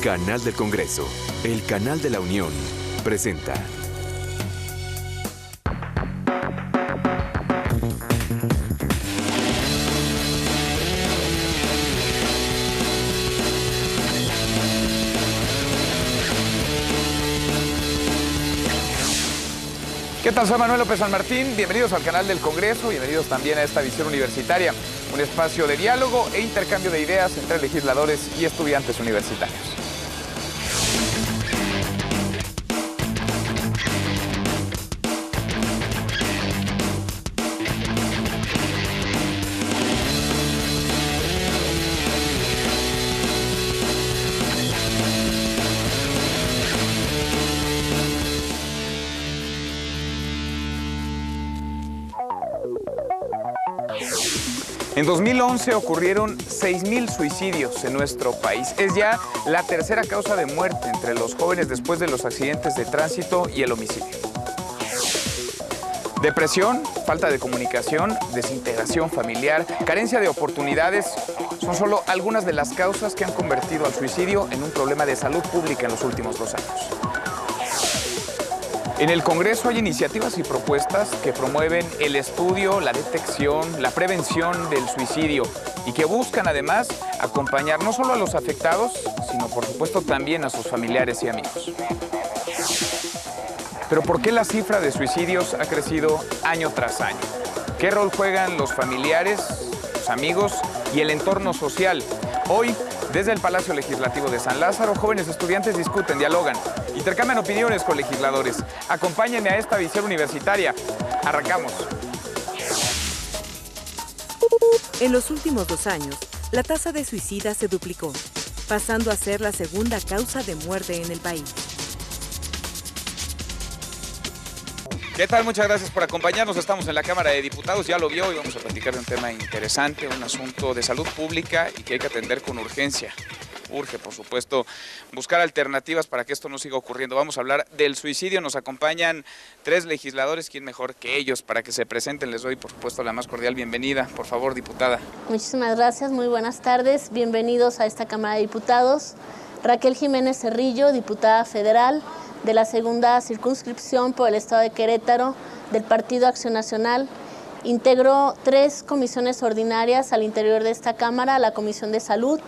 Canal del Congreso, el canal de la Unión, presenta. ¿Qué tal? Soy Manuel López San Martín, bienvenidos al canal del Congreso, bienvenidos también a esta visión universitaria, un espacio de diálogo e intercambio de ideas entre legisladores y estudiantes universitarios. En 2011 ocurrieron 6,000 suicidios en nuestro país. Es ya la tercera causa de muerte entre los jóvenes después de los accidentes de tránsito y el homicidio. Depresión, falta de comunicación, desintegración familiar, carencia de oportunidades son solo algunas de las causas que han convertido al suicidio en un problema de salud pública en los últimos 2 años. En el Congreso hay iniciativas y propuestas que promueven el estudio, la detección, la prevención del suicidio y que buscan además acompañar no solo a los afectados, sino por supuesto también a sus familiares y amigos. Pero ¿por qué la cifra de suicidios ha crecido año tras año? ¿Qué rol juegan los familiares, los amigos y el entorno social? Hoy, desde el Palacio Legislativo de San Lázaro, jóvenes estudiantes discuten, dialogan, intercambian opiniones con legisladores. Acompáñenme a esta visión universitaria. Arrancamos. En los últimos 2 años, la tasa de suicidas se duplicó, pasando a ser la segunda causa de muerte en el país. ¿Qué tal? Muchas gracias por acompañarnos. Estamos en la Cámara de Diputados, ya lo vio, y vamos a platicar de un tema interesante, un asunto de salud pública y que hay que atender con urgencia. Urge, por supuesto, buscar alternativas para que esto no siga ocurriendo. Vamos a hablar del suicidio. Nos acompañan 3 legisladores. ¿Quién mejor que ellos para que se presenten? Les doy, por supuesto, la más cordial bienvenida. Por favor, diputada. Muchísimas gracias. Muy buenas tardes. Bienvenidos a esta Cámara de Diputados. Raquel Jiménez Cerrillo, diputada federal de la segunda circunscripción por el estado de Querétaro del Partido Acción Nacional. Integro 3 comisiones ordinarias al interior de esta Cámara, la Comisión de Salud.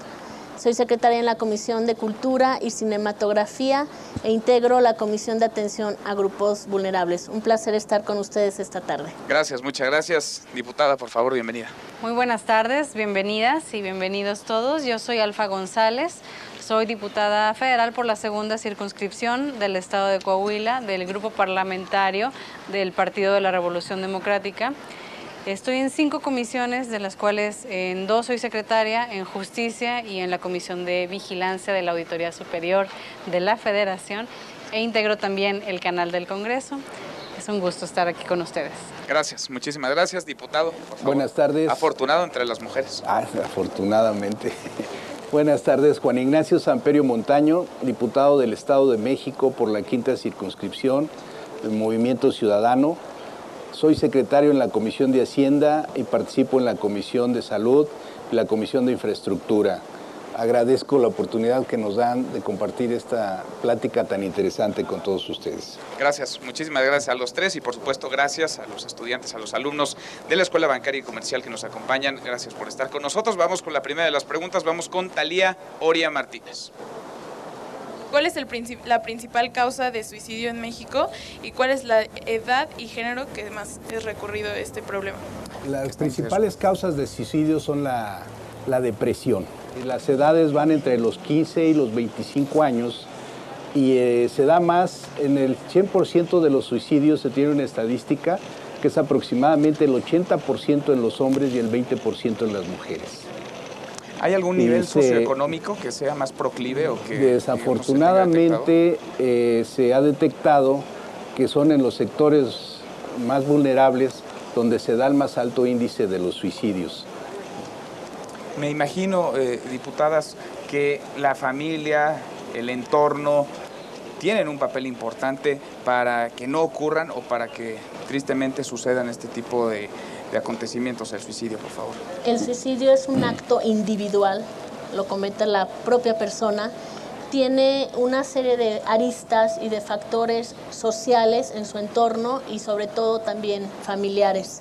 Soy secretaria en la Comisión de Cultura y Cinematografía e integro la Comisión de Atención a Grupos Vulnerables. Un placer estar con ustedes esta tarde. Gracias, muchas gracias. Diputada, por favor, bienvenida. Muy buenas tardes, bienvenidas y bienvenidos todos. Yo soy Alfa González, soy diputada federal por la segunda circunscripción del estado de Coahuila, del grupo parlamentario del Partido de la Revolución Democrática. Estoy en 5 comisiones, de las cuales en 2 soy secretaria, en Justicia y en la Comisión de Vigilancia de la Auditoría Superior de la Federación, e integro también el canal del Congreso. Es un gusto estar aquí con ustedes. Gracias, muchísimas gracias, diputado. Por favor. Buenas tardes. Afortunado entre las mujeres. Afortunadamente. Buenas tardes, Juan Ignacio Samperio Montaño, diputado del Estado de México por la 5ª circunscripción del Movimiento Ciudadano. Soy secretario en la Comisión de Hacienda y participo en la Comisión de Salud y la Comisión de Infraestructura. Agradezco la oportunidad que nos dan de compartir esta plática tan interesante con todos ustedes. Gracias, muchísimas gracias a los 3 y por supuesto gracias a los estudiantes, a los alumnos de la Escuela Bancaria y Comercial que nos acompañan. Gracias por estar con nosotros. Vamos con la primera de las preguntas, vamos con Talía Oria Martínez. ¿Cuál es la principal causa de suicidio en México y cuál es la edad y género que más es recurrido a este problema? Las principales causas de suicidio son la depresión. Las edades van entre los 15 y los 25 años y se da más, en el 100% de los suicidios se tiene una estadística que es aproximadamente el 80% en los hombres y el 20% en las mujeres. ¿Hay algún nivel socioeconómico que sea más proclive o que desafortunadamente se ha detectado que son en los sectores más vulnerables donde se da el más alto índice de los suicidios? Me imagino, diputadas, que la familia, el entorno, tienen un papel importante para que no ocurran o para que tristemente sucedan este tipo de acontecimientos. El suicidio, por favor. El suicidio es un acto individual, lo comete la propia persona, tiene una serie de aristas y de factores sociales en su entorno y sobre todo también familiares.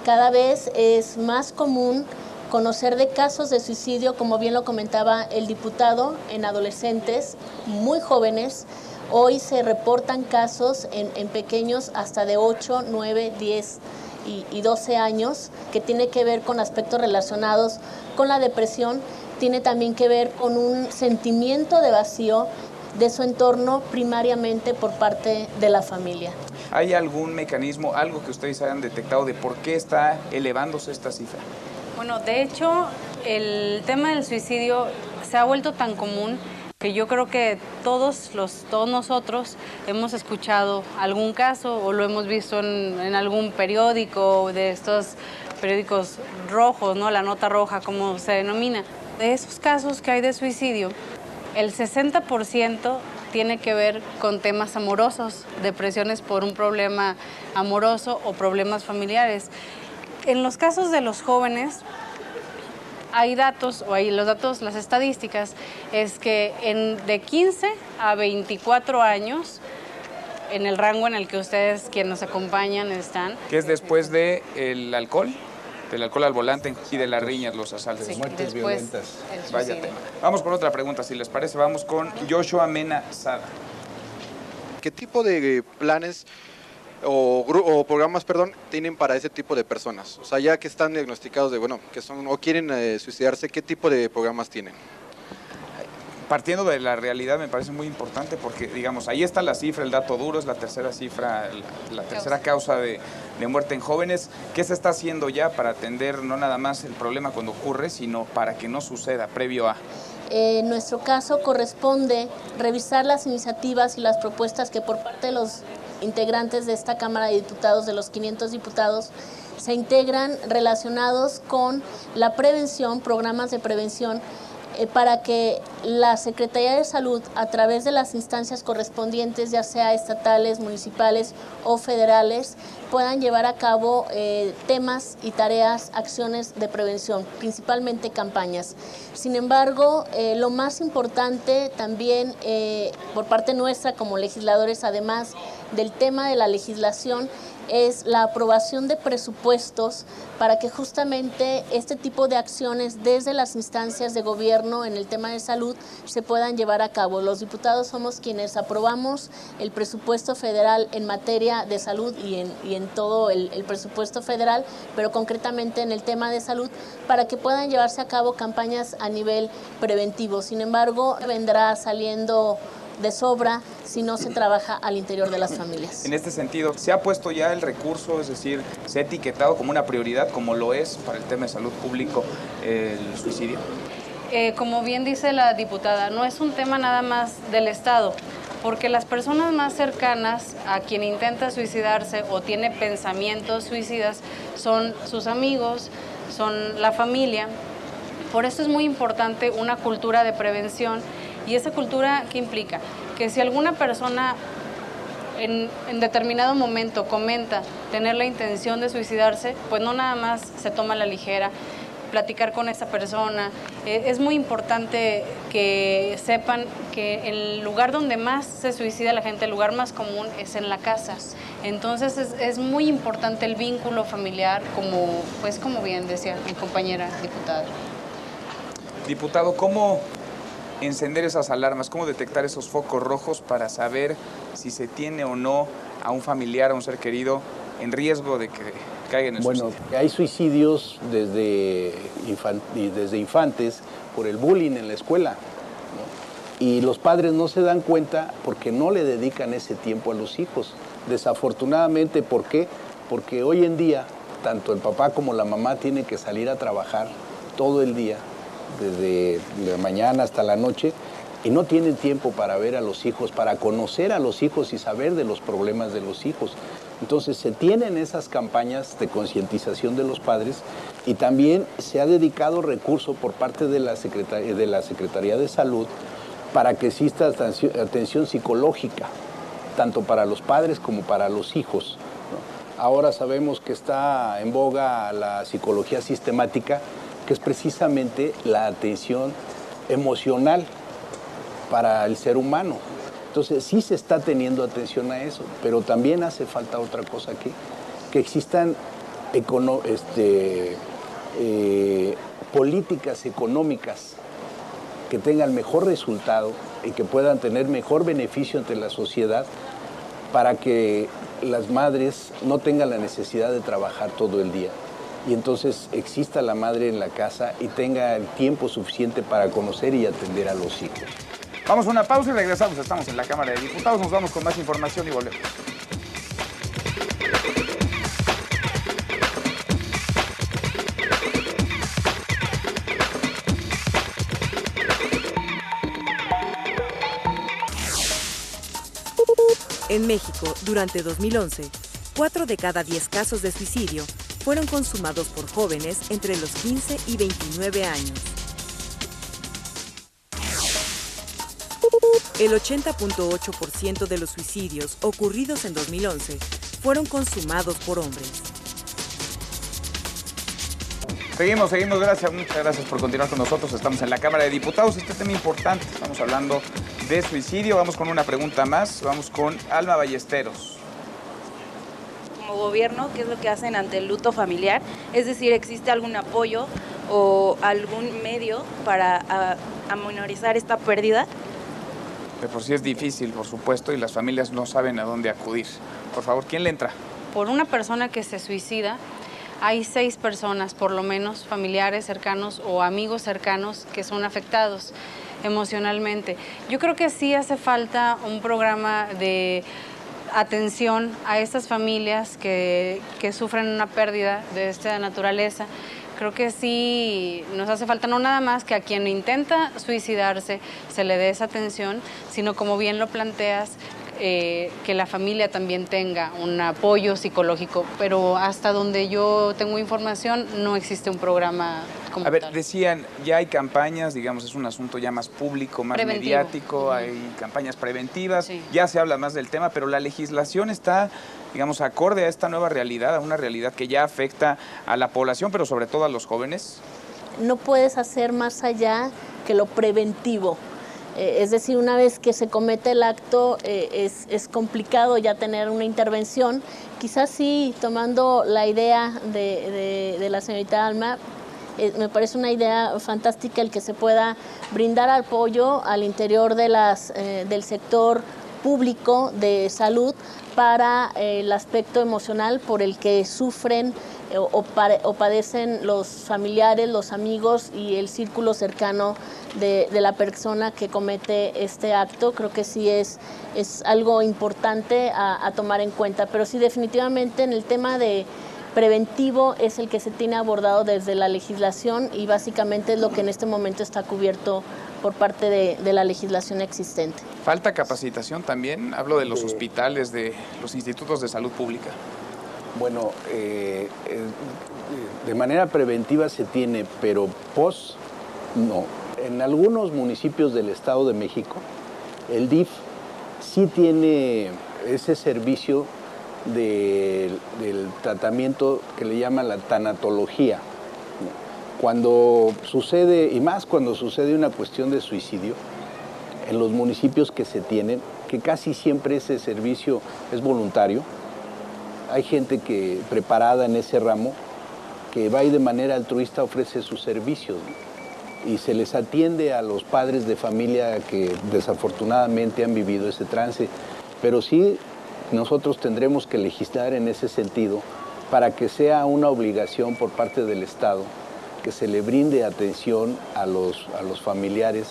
Cada vez es más común conocer de casos de suicidio, como bien lo comentaba el diputado, en adolescentes muy jóvenes. Hoy se reportan casos en pequeños hasta de 8, 9, 10 y 12 años, que tiene que ver con aspectos relacionados con la depresión, tiene también que ver con un sentimiento de vacío de su entorno, primariamente por parte de la familia. ¿Hay algún mecanismo, algo que ustedes hayan detectado de por qué está elevándose esta cifra? Bueno, de hecho, el tema del suicidio se ha vuelto tan común que yo creo que todos nosotros hemos escuchado algún caso o lo hemos visto en algún periódico, de estos periódicos rojos, ¿no? La nota roja, como se denomina. De esos casos que hay de suicidio, el 60% tiene que ver con temas amorosos, depresiones por un problema amoroso o problemas familiares. En los casos de los jóvenes, hay datos, las estadísticas, es que de 15 a 24 años, en el rango en el que ustedes, quienes nos acompañan, están. ¿Qué es después del alcohol? Del alcohol al volante y de las riñas, los asaltos. Sí, muertes después violentas. Vaya tema. Vamos con otra pregunta, si les parece. Vamos con Joshua Mena Sada. ¿Qué tipo de planes o programas, tienen para ese tipo de personas? O sea, ya que están diagnosticados que son o quieren suicidarse, ¿qué tipo de programas tienen? Partiendo de la realidad, me parece muy importante porque, digamos, ahí está la cifra, el dato duro, es la tercera cifra, la tercera causa de muerte en jóvenes. ¿Qué se está haciendo ya para atender no nada más el problema cuando ocurre, sino para que no suceda previo a? En nuestro caso corresponde revisar las iniciativas y las propuestas que por parte de los integrantes de esta Cámara de Diputados, de los 500 diputados, se integran relacionados con la prevención, programas de prevención, para que la Secretaría de Salud, a través de las instancias correspondientes, ya sea estatales, municipales o federales, puedan llevar a cabo temas y tareas, acciones de prevención, principalmente campañas. Sin embargo, lo más importante también por parte nuestra como legisladores, además del tema de la legislación, es la aprobación de presupuestos para que justamente este tipo de acciones desde las instancias de gobierno en el tema de salud se puedan llevar a cabo. Los diputados somos quienes aprobamos el presupuesto federal en materia de salud y en todo el presupuesto federal, pero concretamente en el tema de salud, para que puedan llevarse a cabo campañas a nivel preventivo. Sin embargo, vendrá saliendo de sobra si no se trabaja al interior de las familias. En este sentido, ¿se ha puesto ya el recurso, es decir, se ha etiquetado como una prioridad, como lo es para el tema de salud público, el suicidio? Como bien dice la diputada, no es un tema nada más del Estado, porque las personas más cercanas a quien intenta suicidarse o tiene pensamientos suicidas son sus amigos, son la familia. Por eso es muy importante una cultura de prevención. ¿Y esa cultura qué implica? Que si alguna persona en determinado momento comenta tener la intención de suicidarse, pues no nada más se toma a la ligera, platicar con esa persona. Es muy importante que sepan que el lugar donde más se suicida la gente, el lugar más común es en la casa. Entonces es muy importante el vínculo familiar, como bien decía mi compañera diputada. Diputado, ¿cómo encender esas alarmas, cómo detectar esos focos rojos para saber si se tiene o no a un familiar, a un ser querido en riesgo de que caiga en el suicidio? Bueno, hay suicidios desde infantes por el bullying en la escuela, ¿no? Y los padres no se dan cuenta porque no le dedican ese tiempo a los hijos. Desafortunadamente, ¿por qué? Porque hoy en día tanto el papá como la mamá tienen que salir a trabajar todo el día, desde la mañana hasta la noche, y no tienen tiempo para ver a los hijos, para conocer a los hijos y saber de los problemas de los hijos. Entonces se tienen esas campañas de concientización de los padres y también se ha dedicado recurso por parte de la Secretaría de Salud para que exista atención psicológica, tanto para los padres como para los hijos, ¿no? Ahora sabemos que está en boga la psicología sistemática, que es precisamente la atención emocional para el ser humano. Entonces sí se está teniendo atención a eso, pero también hace falta otra cosa aquí, que existan políticas económicas que tengan mejor resultado y que puedan tener mejor beneficio ante la sociedad para que las madres no tengan la necesidad de trabajar todo el día y entonces exista la madre en la casa y tenga el tiempo suficiente para conocer y atender a los hijos. Vamos a una pausa y regresamos. Estamos en la Cámara de Diputados. Nos vamos con más información y volvemos. En México, durante 2011, 4 de cada 10 casos de suicidio fueron consumados por jóvenes entre los 15 y 29 años. El 80.8% de los suicidios ocurridos en 2011 fueron consumados por hombres. Seguimos, gracias, muchas gracias por continuar con nosotros. Estamos en la Cámara de Diputados. Este tema importante, estamos hablando de suicidio. Vamos con una pregunta más, vamos con Alma Ballesteros. Como gobierno, ¿qué es lo que hacen ante el luto familiar? Es decir, ¿existe algún apoyo o algún medio para aminorizar esta pérdida? De por sí es difícil, por supuesto, y las familias no saben a dónde acudir. Por favor, ¿quién le entra? Por una persona que se suicida, hay 6 personas, por lo menos, familiares cercanos o amigos cercanos que son afectados emocionalmente. Yo creo que sí hace falta un programa de atención a estas familias que sufren una pérdida de esta naturaleza. Creo que sí nos hace falta no nada más que a quien intenta suicidarse se le dé esa atención, sino como bien lo planteas, que la familia también tenga un apoyo psicológico, pero hasta donde yo tengo información no existe un programa como A ver, tal. decían, ya hay campañas, digamos, es un asunto ya más público, más Preventivo. mediático, hay campañas preventivas, Sí. ya se habla más del tema, pero la legislación está, digamos, acorde a esta nueva realidad, a una realidad que ya afecta a la población, pero sobre todo a los jóvenes. No puedes hacer más allá que lo preventivo. Es decir, una vez que se comete el acto, es complicado ya tener una intervención. Quizás sí, tomando la idea de la señorita Alma, me parece una idea fantástica el que se pueda brindar apoyo al interior de del sector público de salud para el aspecto emocional por el que sufren o padecen los familiares, los amigos y el círculo cercano de la persona que comete este acto. Creo que sí es algo importante a tomar en cuenta, pero sí definitivamente en el tema de preventivo es el que se tiene abordado desde la legislación y básicamente es lo que en este momento está cubierto por parte de la legislación existente. ¿Falta capacitación también? Hablo de los hospitales, de los institutos de salud pública. Bueno, de manera preventiva se tiene, pero post no. En algunos municipios del Estado de México, el DIF sí tiene ese servicio del tratamiento que le llaman la tanatología. Cuando sucede, y más cuando sucede una cuestión de suicidio, en los municipios que se tienen, que casi siempre ese servicio es voluntario, hay gente que preparada en ese ramo que va y de manera altruista ofrece sus servicios, ¿no? Y se les atiende a los padres de familia que desafortunadamente han vivido ese trance, pero sí nosotros tendremos que legislar en ese sentido para que sea una obligación por parte del Estado que se le brinde atención a los familiares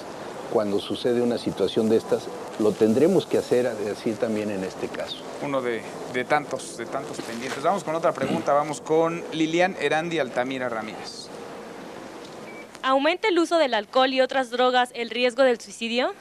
cuando sucede una situación de estas. Lo tendremos que hacer así también en este caso. Uno de tantos pendientes. Vamos con otra pregunta, vamos con Lilian Erandi Altamira Ramírez. ¿Aumenta el uso del alcohol y otras drogas el riesgo del suicidio?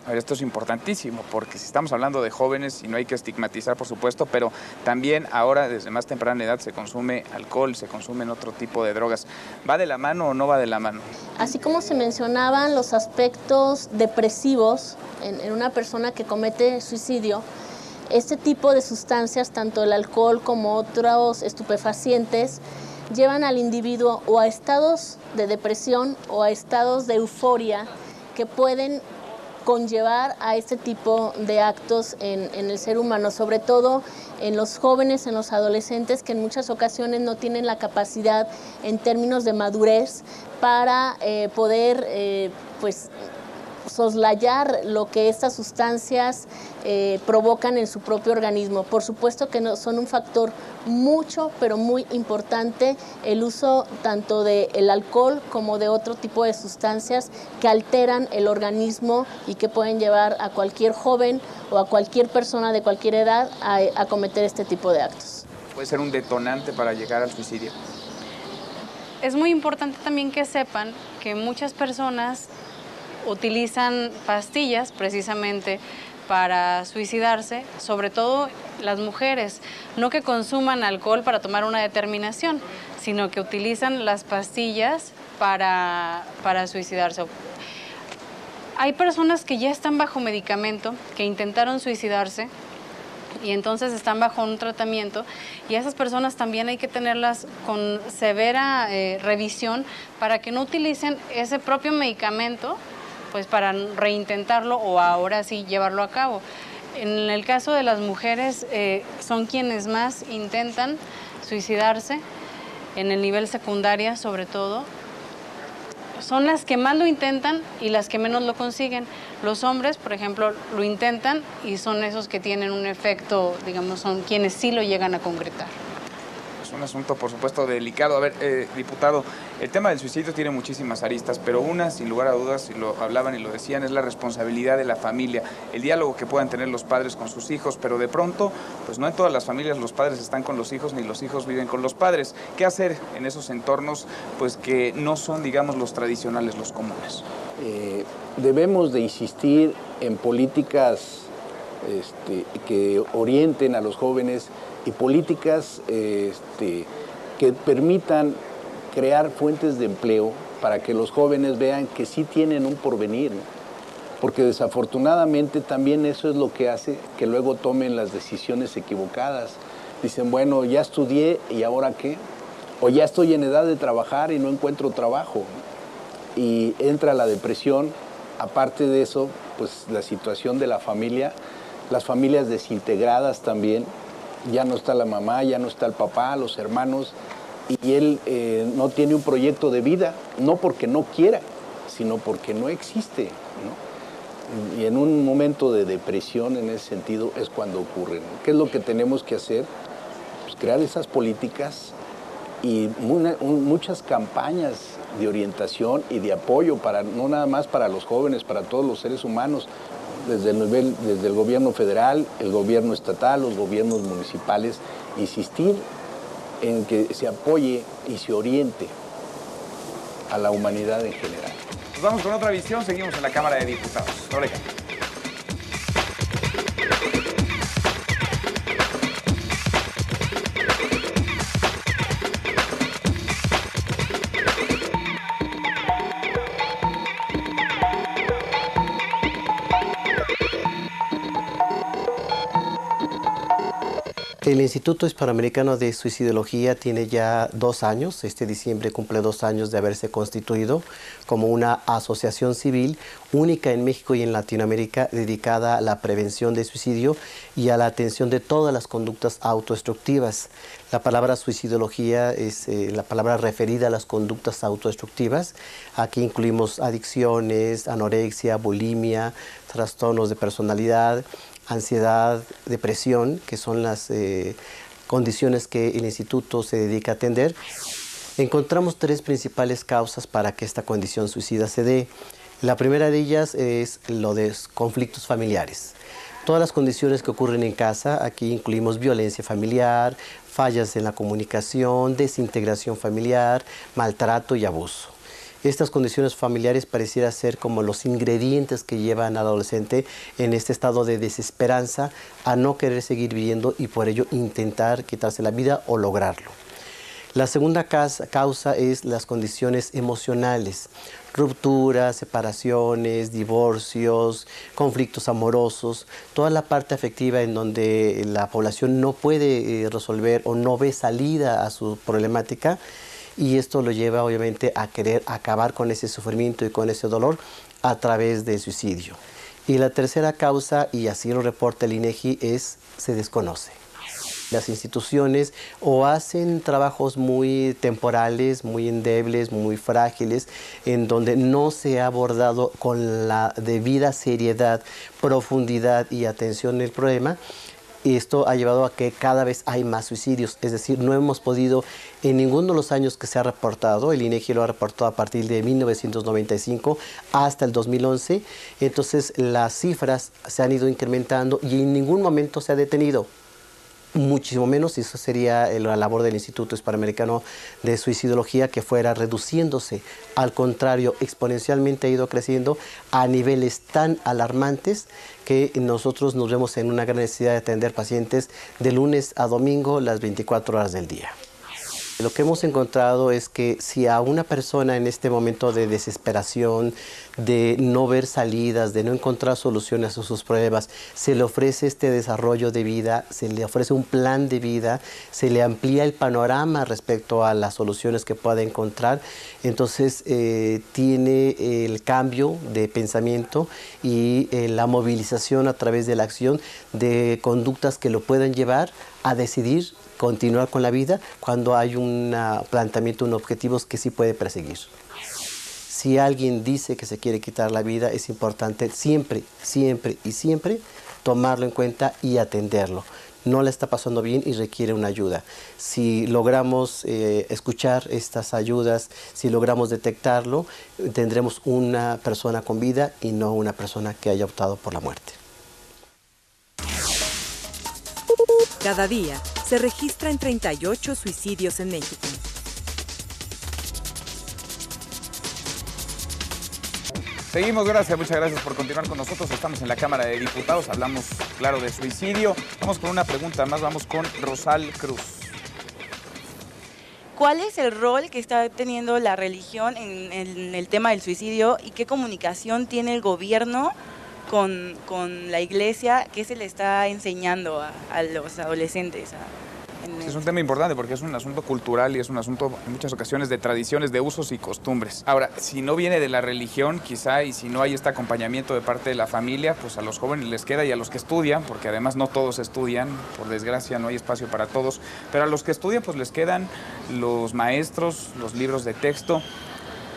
A ver, esto es importantísimo porque si estamos hablando de jóvenes y no hay que estigmatizar, por supuesto, pero también ahora desde más temprana edad se consume alcohol, se consumen otro tipo de drogas. ¿Va de la mano o no va de la mano? Así como se mencionaban los aspectos depresivos en una persona que comete suicidio, este tipo de sustancias, tanto el alcohol como otros estupefacientes, llevan al individuo o a estados de depresión o a estados de euforia que pueden conllevar a este tipo de actos en el ser humano, sobre todo en los jóvenes, en los adolescentes, que en muchas ocasiones no tienen la capacidad en términos de madurez para poder pues soslayar lo que estas sustancias provocan en su propio organismo. Por supuesto que no, son un factor mucho, pero muy importante el uso tanto del alcohol como de otro tipo de sustancias que alteran el organismo y que pueden llevar a cualquier joven o a cualquier persona de cualquier edad a cometer este tipo de actos. ¿Puede ser un detonante para llegar al suicidio? Es muy importante también que sepan que muchas personas utilizan pastillas precisamente para suicidarse, sobre todo las mujeres, no que consuman alcohol para tomar una determinación, sino que utilizan las pastillas para suicidarse. Hay personas que ya están bajo medicamento, que intentaron suicidarse y entonces están bajo un tratamiento, y a esas personas también hay que tenerlas con severa revisión para que no utilicen ese propio medicamento pues para reintentarlo o ahora sí llevarlo a cabo. En el caso de las mujeres, son quienes más intentan suicidarse, en el nivel secundaria sobre todo. Son las que más lo intentan y las que menos lo consiguen. Los hombres, por ejemplo, lo intentan y son esos que tienen un efecto, digamos, son quienes sí lo llegan a concretar. Es un asunto, por supuesto, delicado. A ver, diputado, el tema del suicidio tiene muchísimas aristas, pero una, sin lugar a dudas, y lo hablaban y lo decían, es la responsabilidad de la familia, el diálogo que puedan tener los padres con sus hijos, pero de pronto, pues no en todas las familias los padres están con los hijos, ni los hijos viven con los padres. ¿Qué hacer en esos entornos, pues que no son, digamos, los tradicionales, los comunes? Debemos de insistir en políticas que orienten a los jóvenes y políticas que permitan crear fuentes de empleo para que los jóvenes vean que sí tienen un porvenir, ¿no? Porque desafortunadamente también eso es lo que hace que luego tomen las decisiones equivocadas. Dicen, bueno, ya estudié y ¿ahora qué? O ya estoy en edad de trabajar y no encuentro trabajo, ¿no? Y entra la depresión. Aparte de eso, pues la situación de la familia, las familias desintegradas también. Ya no está la mamá, ya no está el papá, los hermanos, y él no tiene un proyecto de vida, no porque no quiera, sino porque no existe, ¿no? Y en un momento de depresión en ese sentido es cuando ocurre, ¿no? ¿Qué es lo que tenemos que hacer? Pues crear esas políticas y muchas campañas de orientación y de apoyo, para, no nada más para los jóvenes, para todos los seres humanos, desde el gobierno federal, el gobierno estatal, los gobiernos municipales, insistir en que se apoye y se oriente a la humanidad en general. Nos vamos con otra visión, seguimos en la Cámara de Diputados. No le cambie. El Instituto Hispanoamericano de Suicidología tiene ya 2 años, este diciembre cumple 2 años de haberse constituido como una asociación civil única en México y en Latinoamérica dedicada a la prevención de suicidio y a la atención de todas las conductas autodestructivas. La palabra suicidología es la palabra referida a las conductas autodestructivas. Aquí incluimos adicciones, anorexia, bulimia, trastornos de personalidad, ansiedad, depresión, que son las condiciones que el instituto se dedica a atender. Encontramos 3 principales causas para que esta condición suicida se dé. La primera de ellas es lo de conflictos familiares. Todas las condiciones que ocurren en casa, aquí incluimos violencia familiar, fallas en la comunicación, desintegración familiar, maltrato y abuso. Estas condiciones familiares pareciera ser como los ingredientes que llevan al adolescente en este estado de desesperanza a no querer seguir viviendo y por ello intentar quitarse la vida o lograrlo. La segunda causa es las condiciones emocionales, rupturas, separaciones, divorcios, conflictos amorosos, toda la parte afectiva en donde la población no puede resolver o no ve salida a su problemática. Y esto lo lleva obviamente a querer acabar con ese sufrimiento y con ese dolor a través del suicidio. Y la tercera causa, y así lo reporta el INEGI, se desconoce. Las instituciones o hacen trabajos muy temporales, muy endebles, muy frágiles, en donde no se ha abordado con la debida seriedad, profundidad y atención el problema. Y esto ha llevado a que cada vez hay más suicidios, es decir, no hemos podido en ninguno de los años que se ha reportado, el INEGI lo ha reportado a partir de 1995 hasta el 2011, entonces las cifras se han ido incrementando y en ningún momento se ha detenido. Muchísimo menos, y eso sería la labor del Instituto Hispanoamericano de Suicidología, que fuera reduciéndose. Al contrario, exponencialmente ha ido creciendo a niveles tan alarmantes que nosotros nos vemos en una gran necesidad de atender pacientes de lunes a domingo las 24 horas del día. Lo que hemos encontrado es que si a una persona en este momento de desesperación, de no ver salidas, de no encontrar soluciones a sus pruebas, se le ofrece este desarrollo de vida, se le ofrece un plan de vida, se le amplía el panorama respecto a las soluciones que pueda encontrar, entonces tiene el cambio de pensamiento y la movilización a través de la acción de conductas que lo puedan llevar a decidir continuar con la vida cuando hay un planteamiento, un objetivo que sí puede perseguir. Si alguien dice que se quiere quitar la vida, es importante siempre, siempre y siempre tomarlo en cuenta y atenderlo. No le está pasando bien y requiere una ayuda. Si logramos escuchar estas ayudas, si logramos detectarlo, tendremos una persona con vida y no una persona que haya optado por la muerte. Cada día se registran 38 suicidios en México. Seguimos, muchas gracias por continuar con nosotros. Estamos en la Cámara de Diputados, hablamos, claro, de suicidio. Vamos con una pregunta más, vamos con Rosal Cruz. ¿Cuál es el rol que está teniendo la religión en el tema del suicidio y qué comunicación tiene el gobierno con la iglesia? ¿Qué se le está enseñando a los adolescentes? Es un tema importante porque es un asunto cultural y es un asunto en muchas ocasiones de tradiciones, de usos y costumbres. Ahora, si no viene de la religión quizá y si no hay este acompañamiento de parte de la familia, pues a los jóvenes les queda y a los que estudian, porque además no todos estudian, por desgracia no hay espacio para todos, pero a los que estudian pues les quedan los maestros, los libros de texto.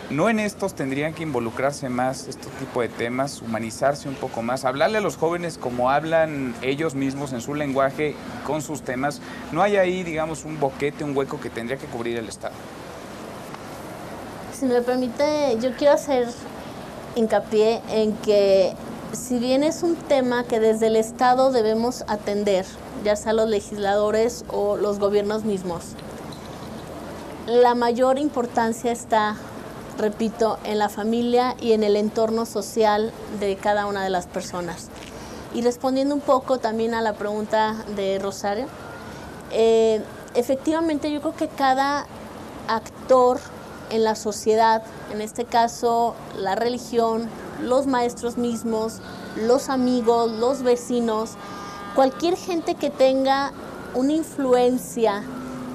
¿No en estos tendrían que involucrarse más este tipo de temas, humanizarse un poco más, hablarle a los jóvenes como hablan ellos mismos en su lenguaje, con sus temas? ¿No hay ahí, digamos, un boquete, un hueco que tendría que cubrir el Estado? Si me permite, yo quiero hacer hincapié en que si bien es un tema que desde el Estado debemos atender, ya sea los legisladores o los gobiernos mismos, la mayor importancia está, repito, en la familia y en el entorno social de cada una de las personas. Y respondiendo un poco también a la pregunta de Rosario, efectivamente yo creo que cada actor en la sociedad, en este caso la religión, los maestros mismos, los amigos, los vecinos, cualquier gente que tenga una influencia,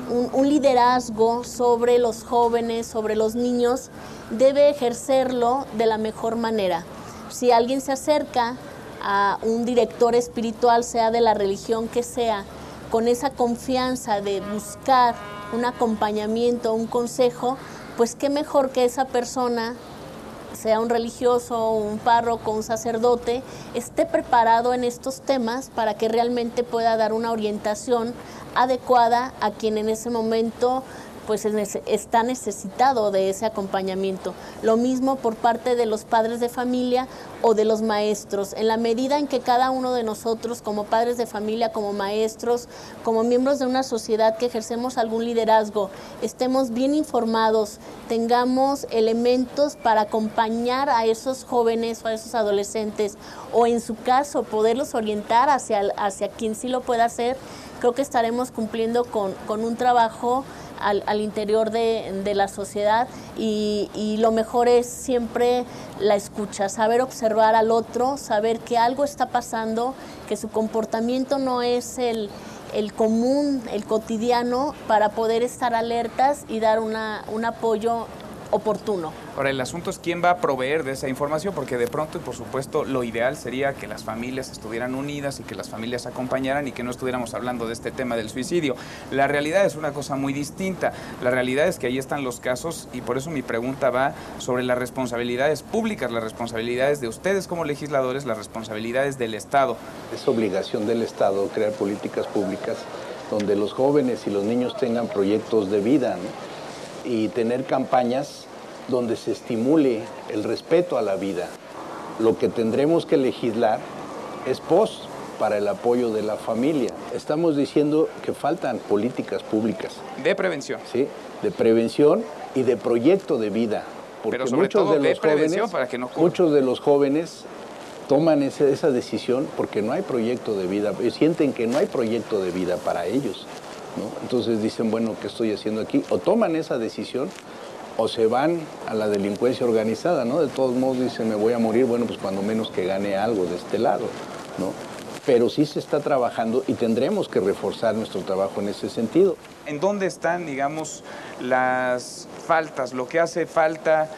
un liderazgo sobre los jóvenes, sobre los niños, debe ejercerlo de la mejor manera. Si alguien se acerca a un director espiritual, sea de la religión que sea, con esa confianza de buscar un acompañamiento, un consejo, pues qué mejor que esa persona, sea un religioso, un párroco, un sacerdote, esté preparado en estos temas para que realmente pueda dar una orientación adecuada a quien en ese momento pues está necesitado de ese acompañamiento. Lo mismo por parte de los padres de familia o de los maestros. En la medida en que cada uno de nosotros, como padres de familia, como maestros, como miembros de una sociedad que ejercemos algún liderazgo, estemos bien informados, tengamos elementos para acompañar a esos jóvenes o a esos adolescentes, o en su caso poderlos orientar hacia quien sí lo pueda hacer, creo que estaremos cumpliendo con un trabajo al interior de la sociedad y lo mejor es siempre la escucha, saber observar al otro, saber que algo está pasando, que su comportamiento no es el común, el cotidiano, para poder estar alertas y dar un apoyo oportuno. Ahora, el asunto es quién va a proveer de esa información, porque de pronto, y por supuesto, lo ideal sería que las familias estuvieran unidas y que las familias acompañaran y que no estuviéramos hablando de este tema del suicidio. La realidad es una cosa muy distinta. La realidad es que ahí están los casos y por eso mi pregunta va sobre las responsabilidades públicas, las responsabilidades de ustedes como legisladores, las responsabilidades del Estado. Es obligación del Estado crear políticas públicas donde los jóvenes y los niños tengan proyectos de vida, ¿no? Y tener campañas donde se estimule el respeto a la vida. Lo que tendremos que legislar es para el apoyo de la familia. Estamos diciendo que faltan políticas públicas. De prevención. Sí, de prevención y de proyecto de vida. Porque pero sobre todo de prevención para que no ocurra. Muchos de los jóvenes toman esa decisión porque no hay proyecto de vida, sienten que no hay proyecto de vida para ellos, ¿no? Entonces dicen, bueno, ¿qué estoy haciendo aquí? O toman esa decisión o se van a la delincuencia organizada, ¿no? De todos modos dicen, me voy a morir, bueno, pues cuando menos que gane algo de este lado, ¿no? Pero sí se está trabajando y tendremos que reforzar nuestro trabajo en ese sentido. ¿En dónde están, digamos, las faltas, lo que hace falta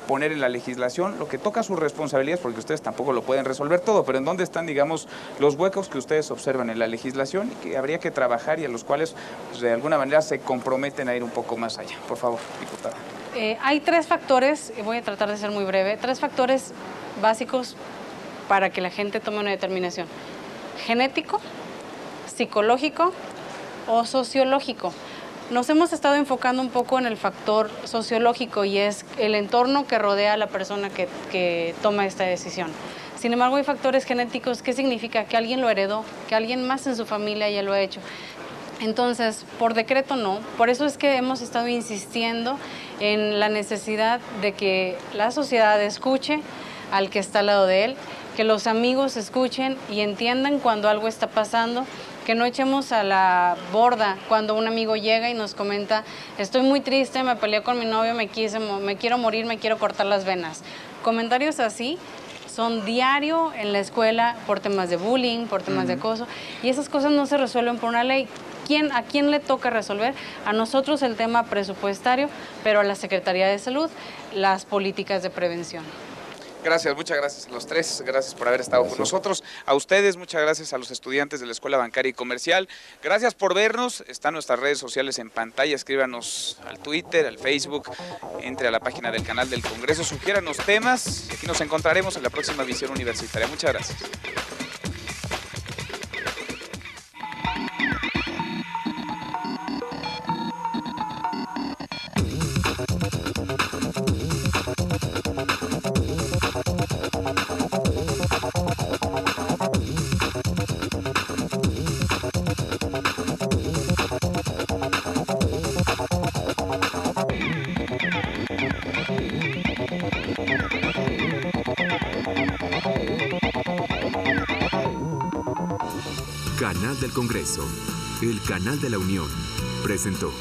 poner en la legislación, lo que toca sus responsabilidades, porque ustedes tampoco lo pueden resolver todo, pero en dónde están, digamos, los huecos que ustedes observan en la legislación y que habría que trabajar y a los cuales, pues, de alguna manera se comprometen a ir un poco más allá? Por favor, diputada. Hay 3 factores, voy a tratar de ser muy breve, 3 factores básicos para que la gente tome una determinación: genético, psicológico o sociológico. Nos hemos estado enfocando un poco en el factor sociológico y es el entorno que rodea a la persona que toma esta decisión. Sin embargo, hay factores genéticos. ¿Qué significa? Que alguien lo heredó, que alguien más en su familia ya lo ha hecho. Entonces, por decreto no. Por eso es que hemos estado insistiendo en la necesidad de que la sociedad escuche al que está al lado de él, que los amigos escuchen y entiendan cuando algo está pasando, que no echemos a la borda cuando un amigo llega y nos comenta, estoy muy triste, me peleé con mi novio, me quiero morir, me quiero cortar las venas. Comentarios así son diario en la escuela por temas de bullying, por temas de acoso, y esas cosas no se resuelven por una ley. ¿A quién le toca resolver? A nosotros el tema presupuestario, pero a la Secretaría de Salud las políticas de prevención. Gracias, muchas gracias a los 3, gracias por haber estado con nosotros. A ustedes, muchas gracias a los estudiantes de la Escuela Bancaria y Comercial. Gracias por vernos, están nuestras redes sociales en pantalla, escríbanos al Twitter, al Facebook, entre a la página del canal del Congreso, sugiéranos temas y aquí nos encontraremos en la próxima Visión Universitaria. Muchas gracias. Canal del Congreso, el canal de la Unión, presentó.